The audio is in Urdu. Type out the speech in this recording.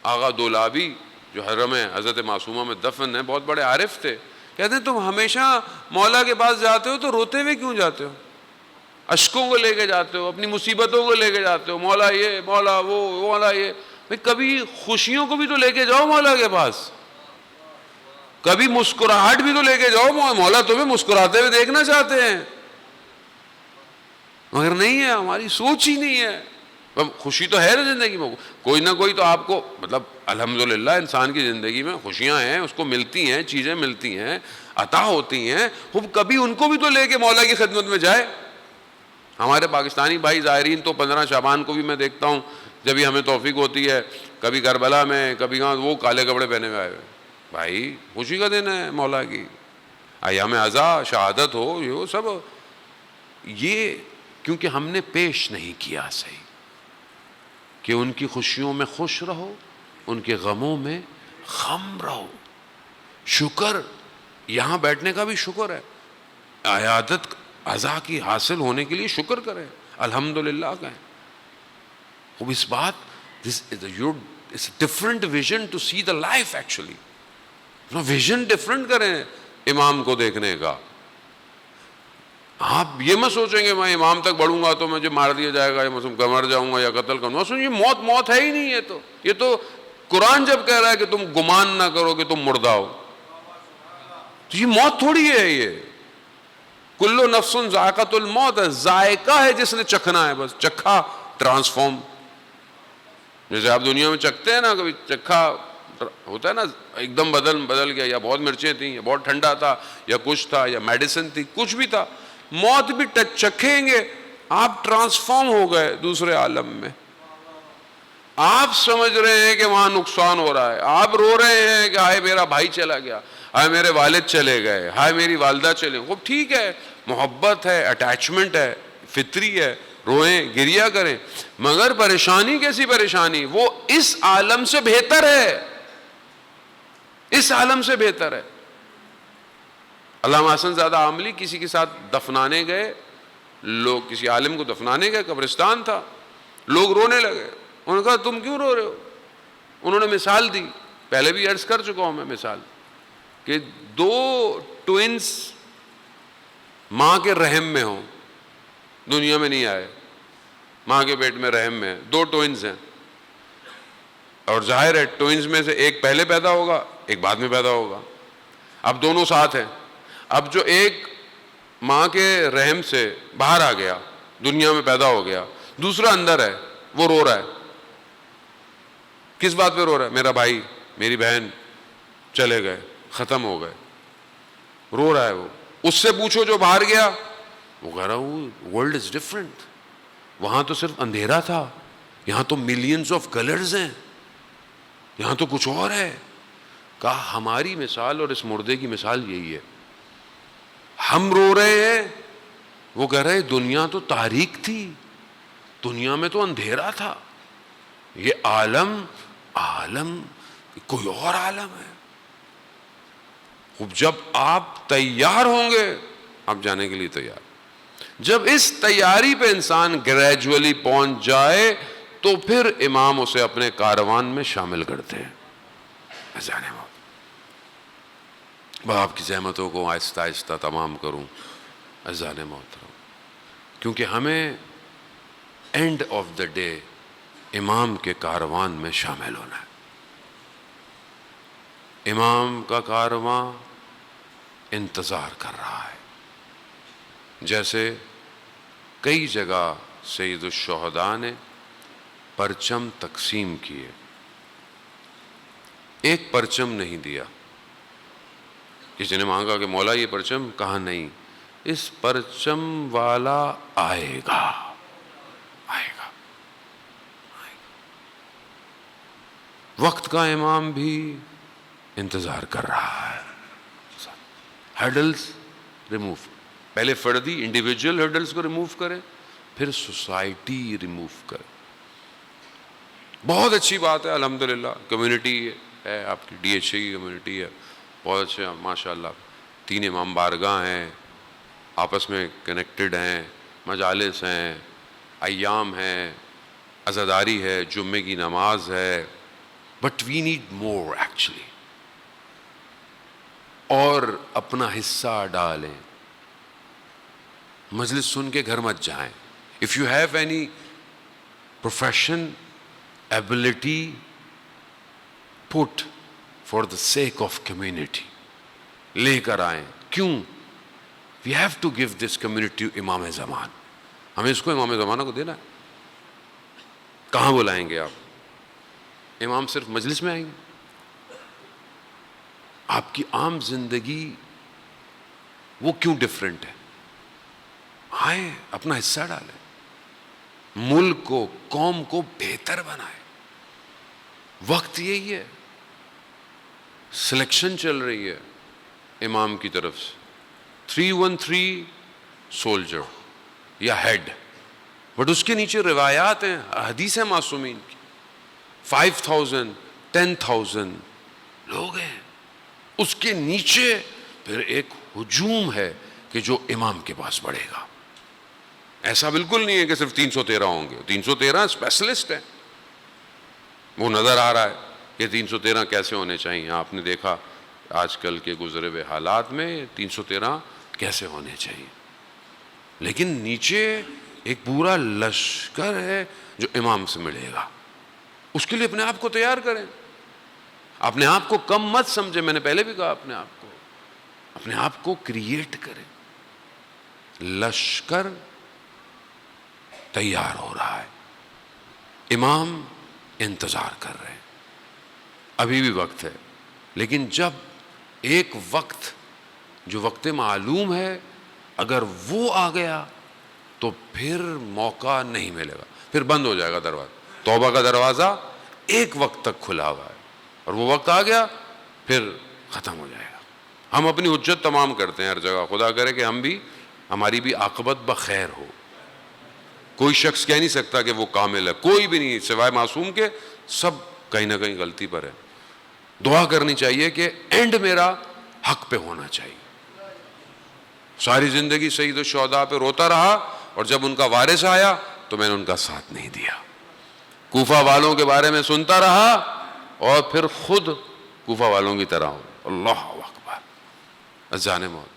آغا دولابی جو حرم حضرت معصومہ میں دفن ہے، بہت بڑے عارف تھے، کہتے ہیں تم ہمیشہ مولا کے پاس جاتے ہو تو روتے ہوئے کیوں جاتے ہو؟ اشکوں کو لے کے جاتے ہو، اپنی مصیبتوں کو لے کے جاتے ہو، مولا یہ مولا وہ مولا یہ. بھئی کبھی خوشیوں کو بھی تو لے کے جاؤ مولا کے پاس، کبھی مسکراہٹ بھی تو لے کے جاؤ، مولا تمہیں مسکراتے ہوئے دیکھنا چاہتے ہیں. مگر نہیں ہے، ہماری سوچ ہی نہیں ہے. خوشی تو ہے نا زندگی میں، کوئی نہ کوئی تو آپ کو، مطلب الحمدللہ انسان کی زندگی میں خوشیاں ہیں، اس کو ملتی ہیں، چیزیں ملتی ہیں، عطا ہوتی ہیں، کبھی ان کو بھی تو لے کے مولا کی خدمت میں جائے. ہمارے پاکستانی بھائی زائرین تو 15 شعبان کو بھی میں دیکھتا ہوں، جب بھی ہمیں توفیق ہوتی ہے، کبھی کربلا میں، کبھی کہاں، وہ کالے کپڑے پہنے ہوئے آئے ہوئے. بھائی خوشی کا دن ہے مولا کی، ایام عزا، شہادت ہو، یہ سب، یہ کیونکہ ہم نے پیش نہیں کیا صحیح کہ ان کی خوشیوں میں خوش رہو، ان کے غموں میں غم رہو. شکر، یہاں بیٹھنے کا بھی شکر ہے، عیادت عزا کی حاصل ہونے کے لیے شکر کریں، الحمدللہ کہیں. وہ اس بات، it's a different vision to see the life actually. Vision different کریں امام کو دیکھنے کا. آپ یہ مت سوچیں گے میں امام تک بڑھوں گا تو مجھے مار دیا جائے گا، یا مر جاؤں گا یا قتل کروں گا. سنیے، موت ہے ہی نہیں ہے. تو یہ تو قرآن جب کہہ رہا ہے کہ تم گمان نہ کرو کہ تم مردہ ہو، تو یہ موت تھوڑی ہے. یہ کلو نفس ذائقۃ الموت ہے، ذائقہ ہے جس نے چکھنا ہے، بس چکھا ٹرانسفارم. جیسے آپ دنیا میں چکھتے ہیں نا، کبھی چکھا ہوتا ہے نا، ایک دم بدل گیا، یا بہت مرچیں تھیں، یا بہت ٹھنڈا تھا، یا کچھ تھا، یا میڈیسن تھی، کچھ بھی تھا. موت بھی چکھیں گے، آپ ٹرانسفارم ہو گئے دوسرے عالم میں. آپ سمجھ رہے ہیں کہ وہاں نقصان ہو رہا ہے، آپ رو رہے ہیں کہ ہائے میرا بھائی چلا گیا، ہائے میرے والد چلے گئے، ہائے میری والدہ چلے گئے. وہ ٹھیک ہے، محبت ہے، اٹیچمنٹ ہے، فطری ہے، روئیں، گریا کریں. مگر پریشانی کیسی پریشانی؟ وہ اس عالم سے بہتر ہے، اس عالم سے بہتر ہے. علامہ حسن زادہ عاملی کسی کے ساتھ دفنانے گئے، لوگ کسی عالم کو دفنانے گئے، قبرستان تھا، لوگ رونے لگے. انہوں نے کہا تم کیوں رو رہے ہو؟ انہوں نے مثال دی، پہلے بھی عرض کر چکا ہوں میں مثال، کہ 2 ٹوئنس ماں کے رحم میں ہوں، دنیا میں نہیں آئے، ماں کے پیٹ میں رحم میں 2 ٹوئنس ہیں، اور ظاہر ہے ٹوئنس میں سے ایک پہلے پیدا ہوگا، ایک بعد میں پیدا ہوگا. اب دونوں ساتھ ہیں. اب جو ایک ماں کے رحم سے باہر آ گیا، دنیا میں پیدا ہو گیا، دوسرا اندر ہے، وہ رو رہا ہے. کس بات پہ رو رہا ہے؟ میرا بھائی، میری بہن چلے گئے، ختم ہو گئے، رو رہا ہے وہ. اس سے پوچھو جو باہر گیا، وہ کہہ رہا ورلڈ از ڈفرنٹ، وہاں تو صرف اندھیرا تھا، یہاں تو ملینز آف کلرز ہیں، یہاں تو کچھ اور ہے. کہا ہماری مثال اور اس مردے کی مثال یہی ہے. ہم رو رہے ہیں، وہ کہہ رہے دنیا تو تاریک تھی، دنیا میں تو اندھیرا تھا، یہ عالم کوئی اور عالم ہے. جب آپ تیار ہوں گے، آپ جانے کے لیے تیار. جب اس تیاری پہ انسان گریجولی پہنچ جائے تو پھر امام اسے اپنے کاروان میں شامل کرتے ہیں. جانے باپ کی زحمتوں کو آہستہ آہستہ تمام کروں اذان محترم، کیونکہ ہمیں اینڈ آف دا ڈے امام کے کاروان میں شامل ہونا ہے. امام کا کارواں انتظار کر رہا ہے. جیسے کئی جگہ سید الشہداء نے پرچم تقسیم کیے، ایک پرچم نہیں دیا. کسی نے مانگا کہ مولا یہ پرچم، کہا نہیں، اس پرچم والا آئے گا، آئے گا. وقت کا امام بھی انتظار کر رہا ہے. ہرڈلز ریموو، پہلے فردی انڈیویجول ہرڈلز کو ریموو کریں، پھر سوسائٹی ریموو کریں. بہت اچھی بات ہے، الحمدللہ کمیونٹی ہے، آپ کی DHA کی کمیونٹی ہے، بہت اچھا ماشاء اللہ. 3 امام بارگاہ ہیں، آپس میں کنیکٹڈ ہیں، مجالس ہیں، ایام ہیں، عزاداری ہے، جمعے کی نماز ہے، but we need more actually. اور اپنا حصہ ڈالیں. مجلس سن کے گھر مت جائیں. If you have any profession ability, put for the sake of community. لے کر آئیں. کیوں؟ we have to give this community امام زمان. ہمیں اس کو امام زمانہ کو دینا ہے. کہاں بلائیں گے آپ؟ امام صرف مجلس میں آئیں گے؟ آپ کی عام زندگی وہ کیوں ڈفرینٹ ہے؟ آئیں، اپنا حصہ ڈالیں، ملک کو، قوم کو بہتر بنائیں. وقت یہی ہے. سلیکشن چل رہی ہے امام کی طرف سے. 313 سولجر یا ہیڈ، بٹ اس کے نیچے روایات ہیں، حدیث ہیں معصومین کی. 5000 10,000 لوگ ہیں. اس کے نیچے پھر ایک ہجوم ہے کہ جو امام کے پاس بڑھے گا. ایسا بالکل نہیں ہے کہ صرف 313 ہوں گے. 313 اسپیشلسٹ ہیں. وہ نظر آ رہا ہے کہ 313 کیسے ہونے چاہیے. آپ نے دیکھا آج کل کے گزرے ہوئے حالات میں 313 کیسے ہونے چاہیے. لیکن نیچے ایک پورا لشکر ہے جو امام سے ملے گا. اس کے لیے اپنے آپ کو تیار کریں. اپنے آپ کو کم مت سمجھیں. میں نے پہلے بھی کہا اپنے آپ کو کریٹ کریں. لشکر تیار ہو رہا ہے. امام انتظار کر رہے ہیں. ابھی بھی وقت ہے. لیکن جب ایک وقت جو وقت معلوم ہے اگر وہ آ گیا تو پھر موقع نہیں ملے گا. پھر بند ہو جائے گا دروازہ. توبہ کا دروازہ ایک وقت تک کھلا ہوا ہے اور وہ وقت آ گیا پھر ختم ہو جائے گا. ہم اپنی حجت تمام کرتے ہیں ہر جگہ. خدا کرے کہ ہماری بھی عاقبت بخیر ہو. کوئی شخص کہہ نہیں سکتا کہ وہ کامل ہے. کوئی بھی نہیں سوائے معصوم کے. سب کہیں نہ کہیں غلطی پر ہے. دعا کرنی چاہیے کہ اینڈ میرا حق پہ ہونا چاہیے. ساری زندگی سید الشہداء پہ روتا رہا اور جب ان کا وارث آیا تو میں نے ان کا ساتھ نہیں دیا. کوفہ والوں کے بارے میں سنتا رہا اور پھر خود کوفہ والوں کی طرح ہوں. اللہ اکبر. اذان موت.